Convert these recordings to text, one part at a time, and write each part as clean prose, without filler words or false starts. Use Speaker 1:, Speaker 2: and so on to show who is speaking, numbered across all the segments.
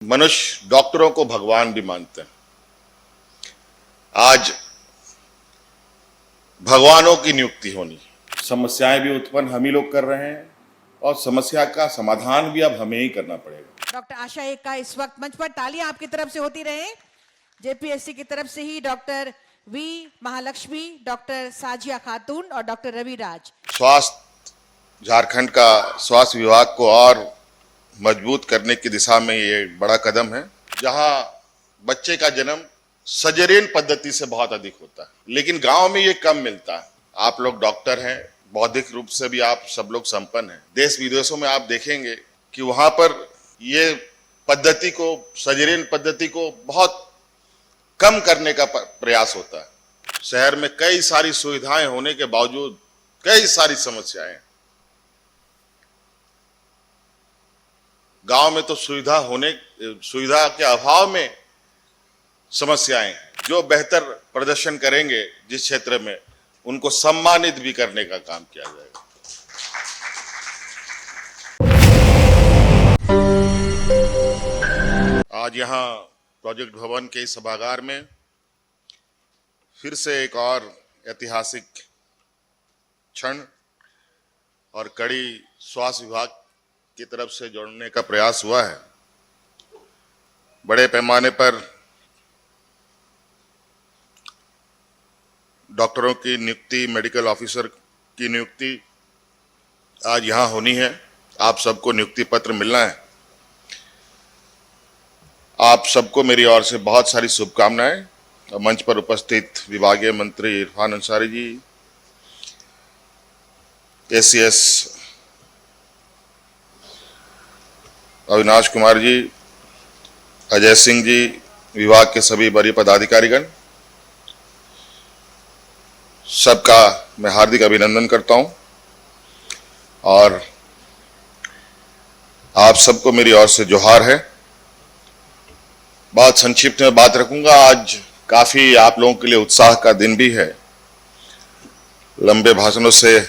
Speaker 1: मनुष्य डॉक्टरों को भगवान भी मानते हैं। आज भगवानों की नियुक्ति होनी, समस्याएं भी उत्पन्न हम ही लोग कर रहे हैं और समस्या का समाधान भी अब हमें ही करना पड़ेगा।
Speaker 2: डॉक्टर आशा एक का इस वक्त मंच पर तालियां आपकी तरफ से होती रहे। जेपीएससी की तरफ से ही doctor V Mahalakshmi, doctor Sajiya Khatoon और डॉक्टर रवि राज।
Speaker 1: स्वास्थ्य, झारखंड का स्वास्थ्य विभाग को और मजबूत करने की दिशा में ये बड़ा कदम है। जहां बच्चे का जन्म सजेरियन पद्धति से बहुत अधिक होता है, लेकिन गांव में ये कम मिलता है। आप लोग डॉक्टर हैं, बौद्धिक रूप से भी आप सब लोग संपन्न हैं। देश विदेशों में आप देखेंगे कि वहां पर ये पद्धति को, सजेरियन पद्धति को बहुत कम करने का प्रयास होता है। शहर में कई सारी सुविधाएं होने के बावजूद कई सारी समस्याएं, गांव में तो सुविधा के अभाव में समस्याएं। जो बेहतर प्रदर्शन करेंगे जिस क्षेत्र में, उनको सम्मानित भी करने का काम किया जाएगा। आज यहां प्रोजेक्ट भवन के इस सभागार में फिर से एक और ऐतिहासिक क्षण और कड़ी स्वास्थ्य विभाग की तरफ से जोड़ने का प्रयास हुआ है। बड़े पैमाने पर डॉक्टरों की नियुक्ति, मेडिकल ऑफिसर की नियुक्ति आज यहां होनी है। आप सबको नियुक्ति पत्र मिलना है। आप सबको मेरी ओर से बहुत सारी शुभकामनाएं। मंच पर उपस्थित विभागीय मंत्री इरफान अंसारी जी, एसीएस अविनाश कुमार जी, अजय सिंह जी, विभाग के सभी वरीय पदाधिकारीगण, सबका मैं हार्दिक अभिनंदन करता हूं और आप सबको मेरी ओर से जोहार है। बहुत संक्षिप्त में बात रखूंगा। आज काफी आप लोगों के लिए उत्साह का दिन भी है। लंबे भाषणों से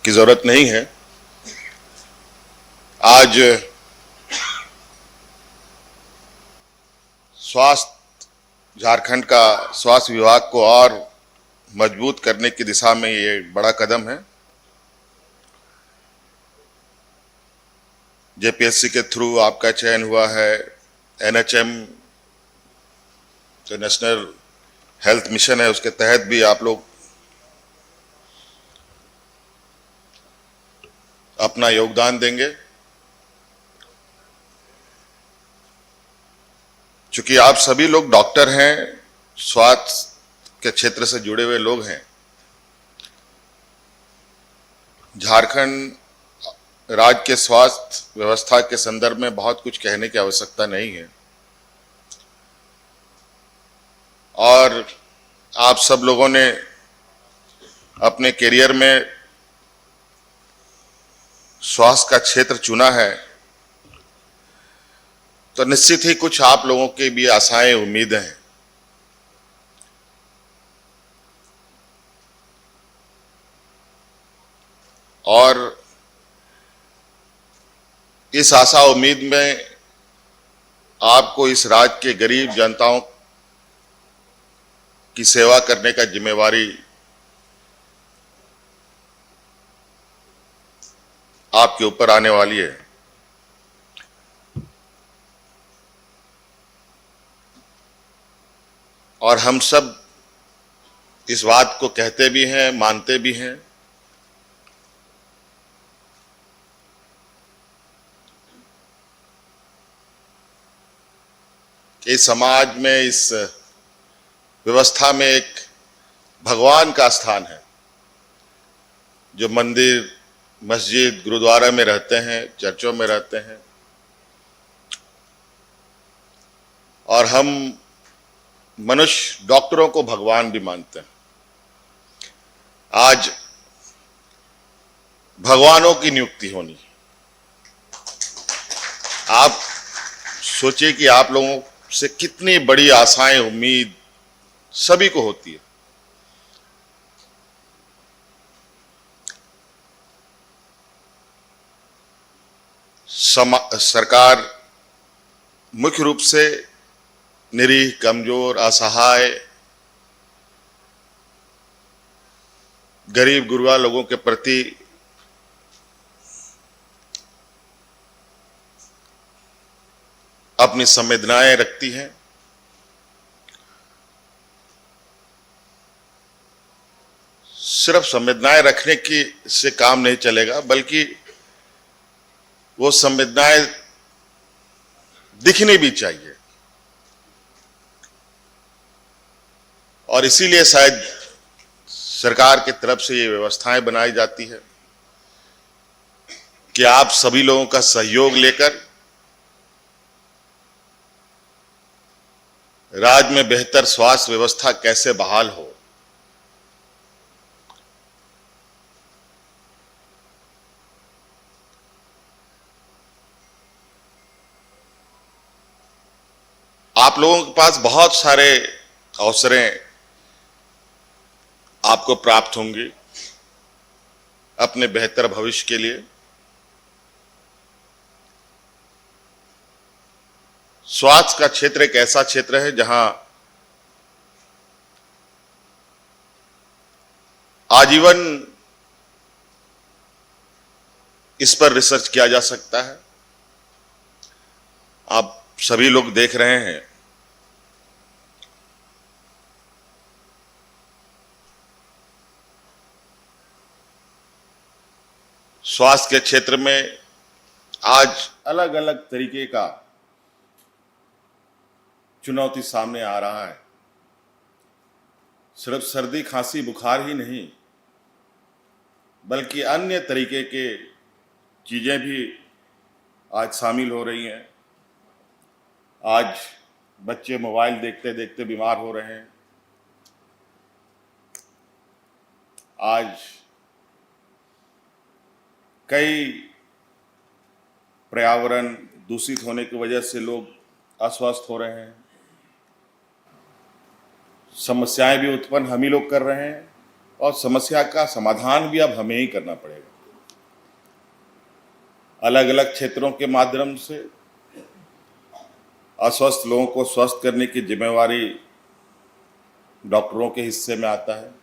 Speaker 1: की जरूरत नहीं है। आज झारखंड का स्वास्थ्य विभाग को और मजबूत करने की दिशा में ये बड़ा कदम है। जेपीएससी के थ्रू आपका चयन हुआ है। एनएचएम जो नेशनल हेल्थ मिशन है, उसके तहत भी आप लोग अपना योगदान देंगे। चूंकि आप सभी लोग डॉक्टर हैं, स्वास्थ्य के क्षेत्र से जुड़े हुए लोग हैं, झारखंड राज्य के स्वास्थ्य व्यवस्था के संदर्भ में बहुत कुछ कहने की आवश्यकता नहीं है। और आप सब लोगों ने अपने करियर में स्वास्थ्य का क्षेत्र चुना है, तो निश्चित ही कुछ आप लोगों की भी आशाएं, उम्मीदें हैं। और इस आशा उम्मीद में आपको इस राज्य के गरीब जनताओं की सेवा करने का जिम्मेवारी आपके ऊपर आने वाली है। और हम सब इस बात को कहते भी हैं, मानते भी हैं कि इस समाज में, इस व्यवस्था में एक भगवान का स्थान है, जो मंदिर, मस्जिद, गुरुद्वारा में रहते हैं, चर्चों में रहते हैं। और हम मनुष्य डॉक्टरों को भगवान भी मानते हैं। आज भगवानों की नियुक्ति होनी। आप सोचिए कि आप लोगों से कितनी बड़ी आशाएं, उम्मीद सभी को होती है। सरकार मुख्य रूप से निरीह, कमजोर, असहाय, गरीब गुरबा लोगों के प्रति अपनी संवेदनाएं रखती है। सिर्फ संवेदनाएं रखने की से काम नहीं चलेगा, बल्कि वो संवेदनाएं दिखनी भी चाहिए। और इसीलिए शायद सरकार की तरफ से ये व्यवस्थाएं बनाई जाती है कि आप सभी लोगों का सहयोग लेकर राज्य में बेहतर स्वास्थ्य व्यवस्था कैसे बहाल हो। आप लोगों के पास बहुत सारे अवसरें आपको प्राप्त होंगी अपने बेहतर भविष्य के लिए। स्वास्थ्य का क्षेत्र एक ऐसा क्षेत्र है जहां आजीवन इस पर रिसर्च किया जा सकता है। आप सभी लोग देख रहे हैं स्वास्थ्य के क्षेत्र में आज अलग अलग तरीके का चुनौती सामने आ रहा है। सिर्फ सर्दी, खांसी, बुखार ही नहीं, बल्कि अन्य तरीके के चीजें भी आज शामिल हो रही हैं। आज बच्चे मोबाइल देखते देखते बीमार हो रहे हैं। आज कई पर्यावरण दूषित होने की वजह से लोग अस्वस्थ हो रहे हैं। समस्याएं भी उत्पन्न हम ही लोग कर रहे हैं और समस्या का समाधान भी अब हमें ही करना पड़ेगा। अलग अलग क्षेत्रों के माध्यम से अस्वस्थ लोगों को स्वस्थ करने की जिम्मेवारी डॉक्टरों के हिस्से में आता है।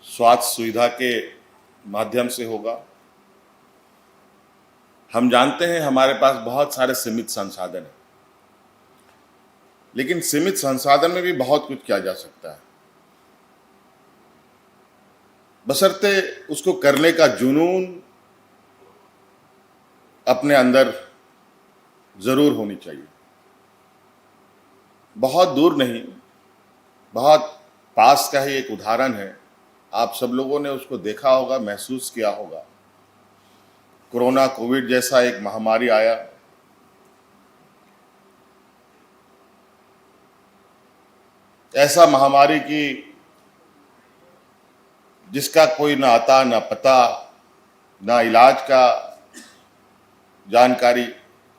Speaker 1: स्वास्थ्य सुविधा के माध्यम से होगा। हम जानते हैं हमारे पास बहुत सारे सीमित संसाधन हैं, लेकिन सीमित संसाधन में भी बहुत कुछ किया जा सकता है, बशर्ते उसको करने का जुनून अपने अंदर जरूर होनी चाहिए। बहुत दूर नहीं, बहुत पास का ही एक उदाहरण है। आप सब लोगों ने उसको देखा होगा, महसूस किया होगा। कोरोना, कोविड जैसा एक महामारी आया। ऐसा महामारी की जिसका कोई ना आता ना पता, ना इलाज का जानकारी,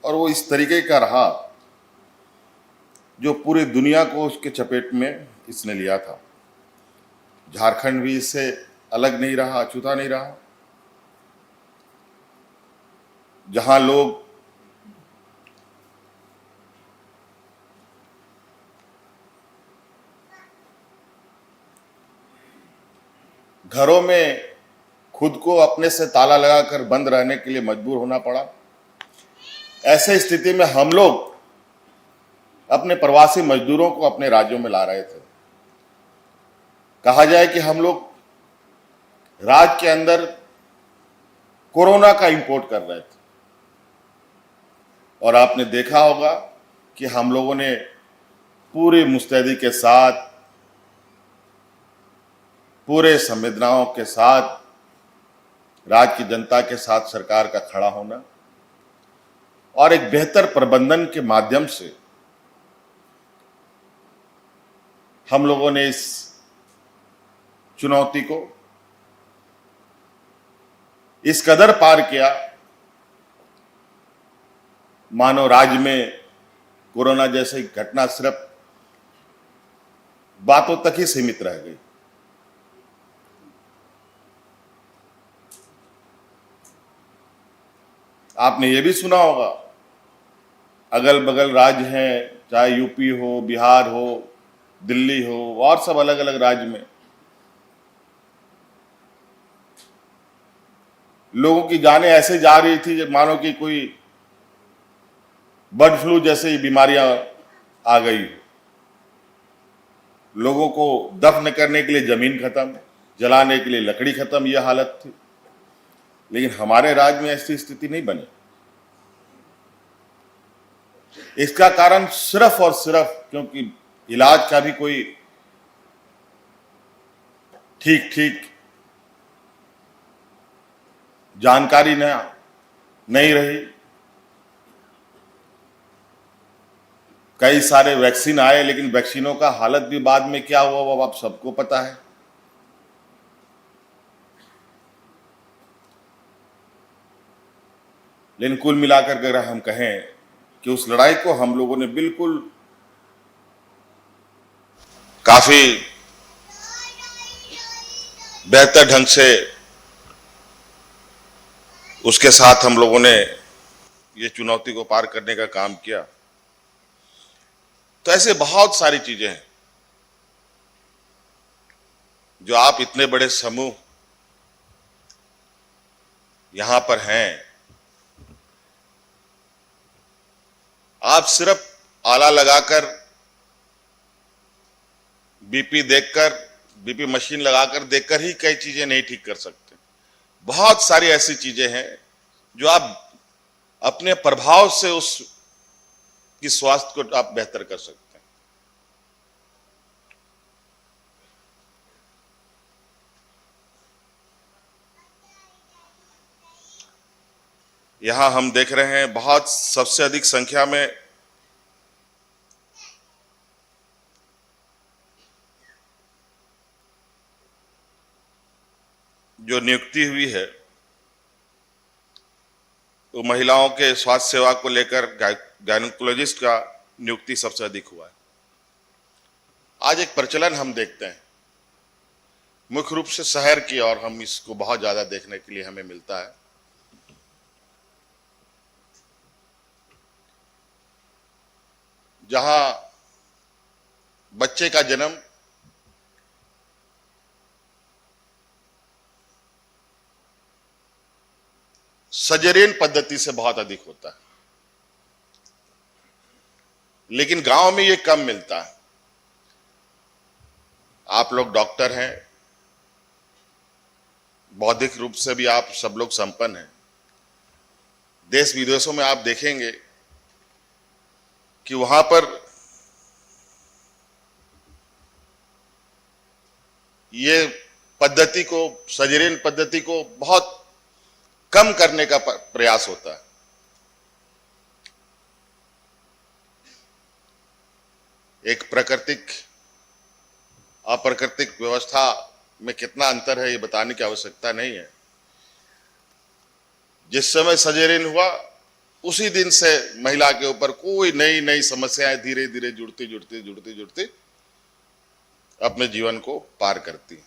Speaker 1: और वो इस तरीके का रहा जो पूरी दुनिया को उसके चपेट में इसने लिया था। झारखंड भी इससे अलग नहीं रहा, अछूता नहीं रहा। जहां लोग घरों में खुद को अपने से ताला लगाकर बंद रहने के लिए मजबूर होना पड़ा, ऐसे स्थिति में हम लोग अपने प्रवासी मजदूरों को अपने राज्यों में ला रहे थे। कहा जाए कि हम लोग राज्य के अंदर कोरोना का इंपोर्ट कर रहे थे। और आपने देखा होगा कि हम लोगों ने पूरी मुस्तैदी के साथ, पूरे संवेदनाओं के साथ, राज्य की जनता के साथ सरकार का खड़ा होना और एक बेहतर प्रबंधन के माध्यम से हम लोगों ने इस चुनौती को इस कदर पार किया, मानो राज्य में कोरोना जैसी घटना सिर्फ बातों तक ही सीमित रह गई। आपने ये भी सुना होगा, अगल बगल राज्य हैं, चाहे यूपी हो, बिहार हो, दिल्ली हो और सब अलग अलग राज्य में लोगों की जानें ऐसे जा रही थी जब मानो कि कोई बर्ड फ्लू जैसी बीमारियां आ गई। लोगों को दफन करने के लिए जमीन खत्म, जलाने के लिए लकड़ी खत्म, यह हालत थी। लेकिन हमारे राज्य में ऐसी स्थिति नहीं बनी। इसका कारण सिर्फ और सिर्फ क्योंकि इलाज का भी कोई ठीक ठीक जानकारी नहीं रही। कई सारे वैक्सीन आए, लेकिन वैक्सीनों का हालत भी बाद में क्या हुआ वो आप सबको पता है। लेकिन कुल मिलाकर अगर हम कहें कि उस लड़ाई को हम लोगों ने बिल्कुल काफी बेहतर ढंग से उसके साथ हम लोगों ने ये चुनौती को पार करने का काम किया। तो ऐसे बहुत सारी चीजें हैं जो आप इतने बड़े समूह यहां पर हैं, आप सिर्फ आला लगाकर बीपी मशीन लगाकर देखकर ही कई चीजें नहीं ठीक कर सकते। बहुत सारी ऐसी चीजें हैं जो आप अपने प्रभाव से उस की स्वास्थ्य को आप बेहतर कर सकते हैं। यहां हम देख रहे हैं बहुत सबसे अधिक संख्या में जो नियुक्ति हुई है तो महिलाओं के स्वास्थ्य सेवा को लेकर गायनेकोलॉजिस्ट का नियुक्ति सबसे अधिक हुआ है। आज एक प्रचलन हम देखते हैं मुख्य रूप से शहर की, और हम इसको बहुत ज्यादा देखने के लिए हमें मिलता है। जहां बच्चे का जन्म सजेरियन पद्धति से बहुत अधिक होता है, लेकिन गांव में ये कम मिलता है। आप लोग डॉक्टर हैं, बौद्धिक रूप से भी आप सब लोग संपन्न हैं। देश विदेशों में आप देखेंगे कि वहां पर ये पद्धति को, सजेरियन पद्धति को बहुत कम करने का प्रयास होता है। एक प्राकृतिक अप्राकृतिक व्यवस्था में कितना अंतर है ये बताने की आवश्यकता नहीं है। जिस समय सजेरियन हुआ उसी दिन से महिला के ऊपर कोई नई नई समस्याएं धीरे धीरे जुड़ती अपने जीवन को पार करती।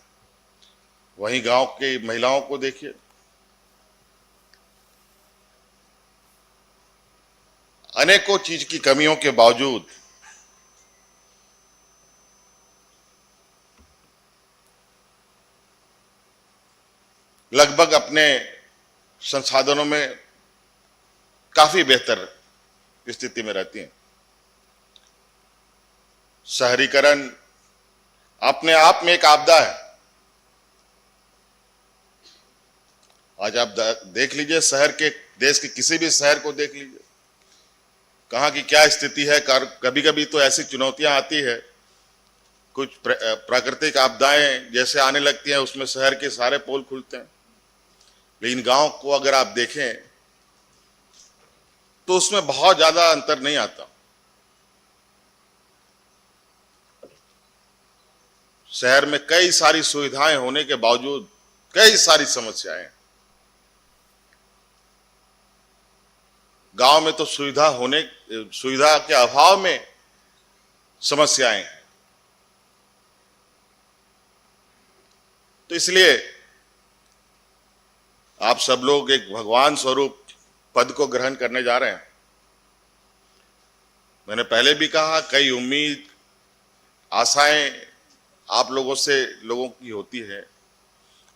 Speaker 1: वहीं गांव के महिलाओं को देखिए, अनेकों चीज की कमियों के बावजूद लगभग अपने संसाधनों में काफी बेहतर स्थिति में रहती हैं। शहरीकरण अपने आप में एक आपदा है। आज आप देख लीजिए, शहर के, देश के किसी भी शहर को देख लीजिए, कहां की क्या स्थिति है। कभी कभी तो ऐसी चुनौतियां आती है, कुछ प्राकृतिक आपदाएं जैसे आने लगती हैं, उसमें शहर के सारे पोल खुलते हैं। लेकिन गांव को अगर आप देखें तो उसमें बहुत ज्यादा अंतर नहीं आता। शहर में कई सारी सुविधाएं होने के बावजूद कई सारी समस्याएं। गांव में तो सुविधा के अभाव में समस्याएं हैं। तो इसलिए आप सब लोग एक भगवान स्वरूप पद को ग्रहण करने जा रहे हैं। मैंने पहले भी कहा, कई उम्मीद आशाएं आप लोगों की होती है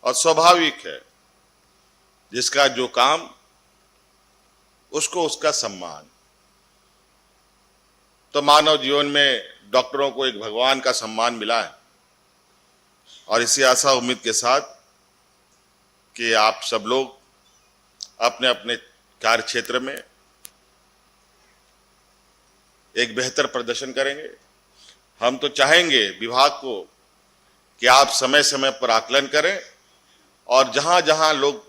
Speaker 1: और स्वाभाविक है, जिसका जो काम उसको उसका सम्मान। तो मानव जीवन में डॉक्टरों को एक भगवान का सम्मान मिला है और इसी आशा उम्मीद के साथ कि आप सब लोग अपने अपने कार्य क्षेत्र में एक बेहतर प्रदर्शन करेंगे। हम तो चाहेंगे विभाग को कि आप समय समय पर आकलन करें और जहां जहां लोग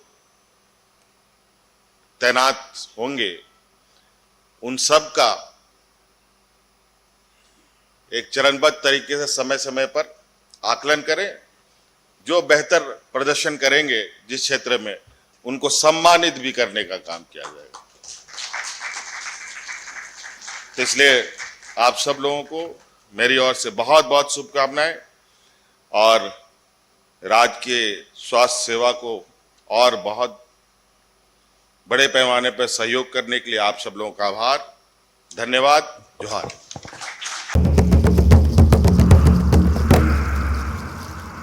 Speaker 1: तैनात होंगे उन सब का एक चरणबद्ध तरीके से समय समय पर आकलन करें। जो बेहतर प्रदर्शन करेंगे जिस क्षेत्र में, उनको सम्मानित भी करने का काम किया जाएगा। तो इसलिए आप सब लोगों को मेरी ओर से बहुत बहुत शुभकामनाएं और राज्य के स्वास्थ्य सेवा को और बहुत बड़े पैमाने पर सहयोग करने के लिए आप सब लोगों का आभार, धन्यवाद, जोहार।